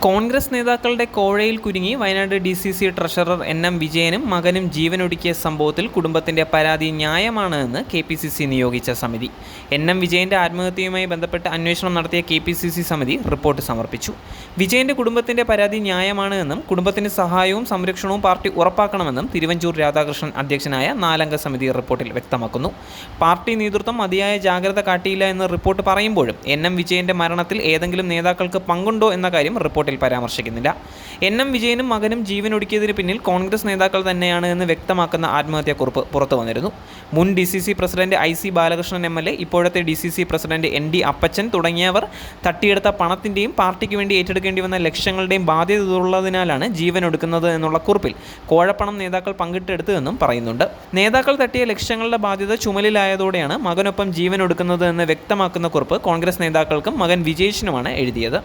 കോൺഗ്രസ് നേതാക്കളുടെ കോഴയിൽ കുരുങ്ങി Wayanad DCC treasurer NM വിജയനും മകനും ജീവനൊടുക്കിയ സംഭവത്തിൽ കുടുംബത്തിന്റെ പരാതി ന്യായമാണ് എന്ന് KPCC നിയോഗിച്ച സമിതി. NM വിജയന്റെ ആത്മഹത്യയുമായി ബന്ധപ്പെട്ട് അന്വേഷണം നടത്തിയ KPCC സമിതി റിപ്പോർട്ട് സമർപ്പിച്ചു. വിജയന്റെ കുടുംബത്തിന്റെ പരാതി ന്യായമാണ് എന്നും കുടുംബത്തിന് സഹായവും സംരക്ഷണവും പാർട്ടി ഉറപ്പാക്കണമെന്നും തിരുവഞ്ചൂർ രാധാകൃഷ്ണൻ അധ്യക്ഷനായ 4-അംഗ സമിതി റിപ്പോർട്ടിൽ വ്യക്തമാക്കുന്നു. പാർട്ടി നേതൃത്വം മതിയായ ജാഗ്രത കാട്ടിയില്ല എന്ന് റിപ്പോർട്ട് പറയുമ്പോഴും NM വിജയന്റെ മരണത്തിൽ ഏതെങ്കിലും നേതാക്കൾക്ക് പങ്കുണ്ടോ എന്ന കാര്യം റിപ്പോർട്ടിൽ പരാമർശിക്കുന്നില്ല. NM വിജയനും മകനും ജീവനൊടുക്കിയതിന് പിന്നിൽ കോൺഗ്രസ് നേതാക്കൾ തന്നെയാണ് എന്ന് വ്യക്തമാക്കുന്ന ആത്മഹത്യാക്കുറിപ്പ് പുറത്തു വന്നിരുന്നു. മുൻ DCC president IC Balakrishnan MLA, ഇപ്പോഴത്തെ DCC പ്രസിഡന്റ് ND അപ്പച്ചൻ തുടങ്ങിയവർ തട്ടിയെടുത്ത പണത്തിൻ്റെയും പാർട്ടിക്ക് വേണ്ടി ഏറ്റെടുക്കേണ്ടി വന്ന ലക്ഷങ്ങളുടെയും ബാധ്യത ഉള്ളതിനാലാണ് ജീവനൊടുക്കുന്നത് എന്നുള്ള കുറിപ്പിൽ കോഴപ്പണം നേതാക്കൾ പങ്കിട്ടെടുത്തതെന്നും പറയുന്നുണ്ട്. നേതാക്കൾ തട്ടിയ ലക്ഷങ്ങളുടെ ബാധ്യത ചുമലിലായതോടെയാണ് മകനൊപ്പം ജീവനൊടുക്കുന്നത് എന്ന് വ്യക്തമാക്കുന്ന കുറിപ്പ് കോൺഗ്രസ് നേതാക്കൾക്കും മകൻ വിജേഷിനുമാണ് എഴുതിയത്.